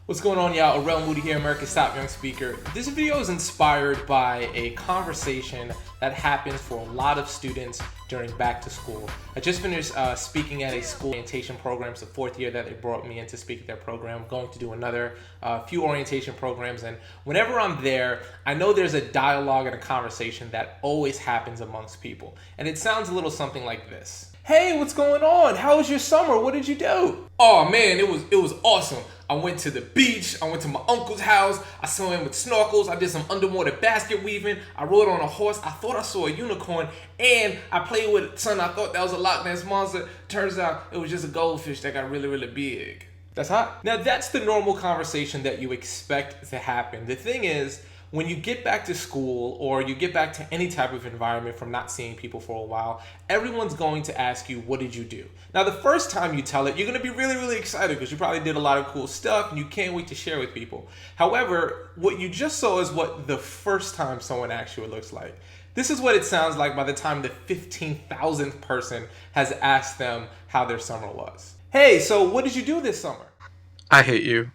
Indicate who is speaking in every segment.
Speaker 1: What's going on, y'all? Arel Moody here, America's Top Young Speaker. This video is inspired by a conversation that happens for a lot of students during back to school. I just finished speaking at a school orientation program. It's the fourth year that they brought me in to speak at their program. I'm going to do another few orientation programs, and whenever I'm there, I know there's a dialogue and a conversation that always happens amongst people. And it sounds a little something like this. Hey, what's going on? How was your summer? What did you do? Oh man, it was awesome. I went to the beach, I went to my uncle's house, I swam with snorkels, I did some underwater basket weaving, I rode on a horse, I thought I saw a unicorn, and I played with something I thought that was a Loch Ness monster. Turns out it was just a goldfish that got really, really big. That's hot. Now that's the normal conversation that you expect to happen. The thing is, when you get back to school or you get back to any type of environment from not seeing people for a while, everyone's going to ask you, what did you do? Now, the first time you tell it, you're going to be really, really excited because you probably did a lot of cool stuff and you can't wait to share with people. However, what you just saw is what the first time someone asks you it looks like. This is what it sounds like by the time the 15,000th person has asked them how their summer was. Hey, so what did you do this summer?
Speaker 2: I hate you.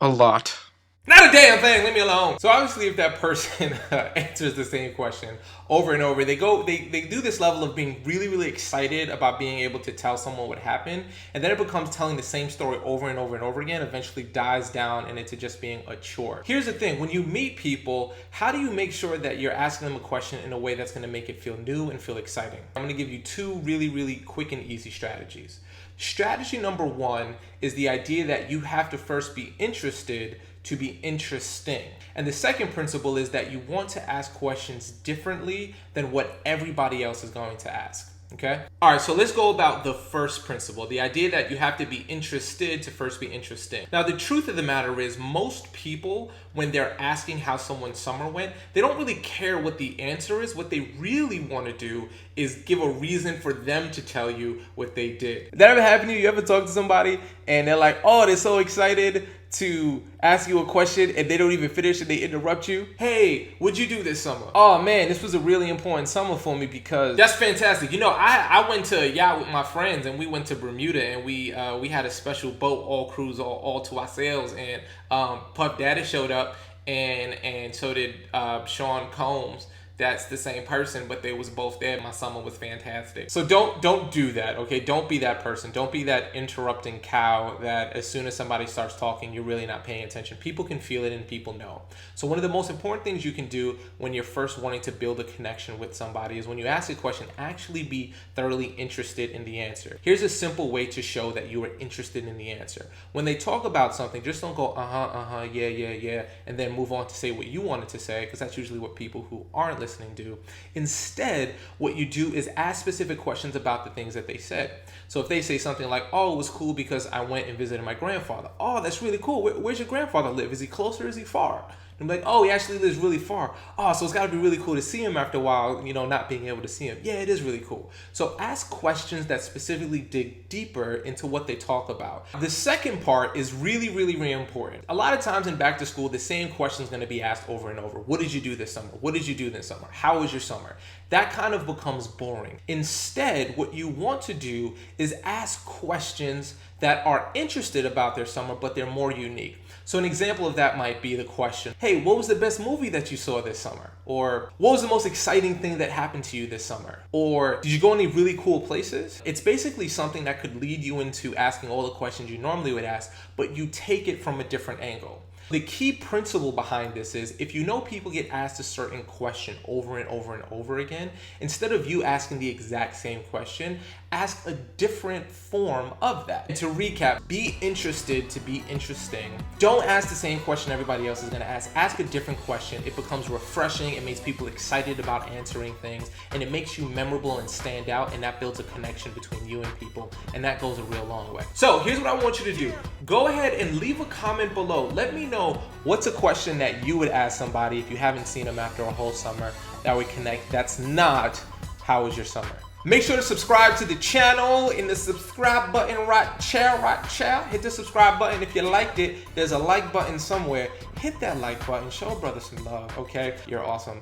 Speaker 2: A lot.
Speaker 1: Not a damn thing, leave me alone. So obviously if that person answers the same question over and over, they do this level of being really, really excited about being able to tell someone what happened, and then it becomes telling the same story over and over and over again, eventually dies down and into just being a chore. Here's the thing, when you meet people, how do you make sure that you're asking them a question in a way that's gonna make it feel new and feel exciting? I'm gonna give you two really, really quick and easy strategies. Strategy number one is the idea that you have to first be interested to be interesting. And the second principle is that you want to ask questions differently than what everybody else is going to ask. Okay? All right, so let's go about the first principle, the idea that you have to be interested to first be interesting. Now, the truth of the matter is most people, when they're asking how someone's summer went, they don't really care what the answer is. What they really want to do is give a reason for them to tell you what they did. That ever happened to you? You ever talk to somebody and they're like, oh, they're so excited to ask you a question and they don't even finish and they interrupt you? Hey, what'd you do this summer? Oh man, this was a really important summer for me because that's fantastic. You know, I went to a yacht with my friends and we went to Bermuda and we had a special boat, all cruise, all to ourselves, and Puff Daddy showed up and so did Sean Combs. That's the same person, but they was both there. My summer was fantastic. So don't do that, okay? Don't be that person. Don't be that interrupting cow that as soon as somebody starts talking, you're really not paying attention. People can feel it and people know. So one of the most important things you can do when you're first wanting to build a connection with somebody is when you ask a question, actually be thoroughly interested in the answer. Here's a simple way to show that you are interested in the answer. When they talk about something, just don't go, yeah, and then move on to say what you wanted to say, because that's usually what people who aren't listening do. Instead, what you do is ask specific questions about the things that they said. So if they say something like, oh, it was cool because I went and visited my grandfather. Oh, that's really cool. Where's your grandfather live? Is he close or is he far? And I'm like, oh, he actually lives really far. Oh, so it's got to be really cool to see him after a while, you know, not being able to see him. Yeah, it is really cool. So ask questions that specifically dig deeper into what they talk about. The second part is really, really, really important. A lot of times in back to school, the same question is going to be asked over and over. What did you do this summer? What did you do this summer? How was your summer? That kind of becomes boring. Instead, what you want to do is ask questions that are interested about their summer, but they're more unique. So an example of that might be the question, hey, what was the best movie that you saw this summer? Or what was the most exciting thing that happened to you this summer? Or did you go any really cool places? It's basically something that could lead you into asking all the questions you normally would ask, but you take it from a different angle. The key principle behind this is if you know people get asked a certain question over and over and over again, instead of you asking the exact same question, ask a different form of that. And to recap, be interested to be interesting. Don't ask the same question everybody else is going to ask. Ask a different question. It becomes refreshing. It makes people excited about answering things, and it makes you memorable and stand out, and that builds a connection between you and people, and that goes a real long way. So here's what I want you to do. Go ahead and leave a comment below. Let me know what's a question that you would ask somebody if you haven't seen them after a whole summer that would connect. That's not, how was your summer? Make sure to subscribe to the channel in the subscribe button right there. Hit the subscribe button. If you liked it, there's a like button somewhere. Hit that like button. Show a brother some love, okay? You're awesome.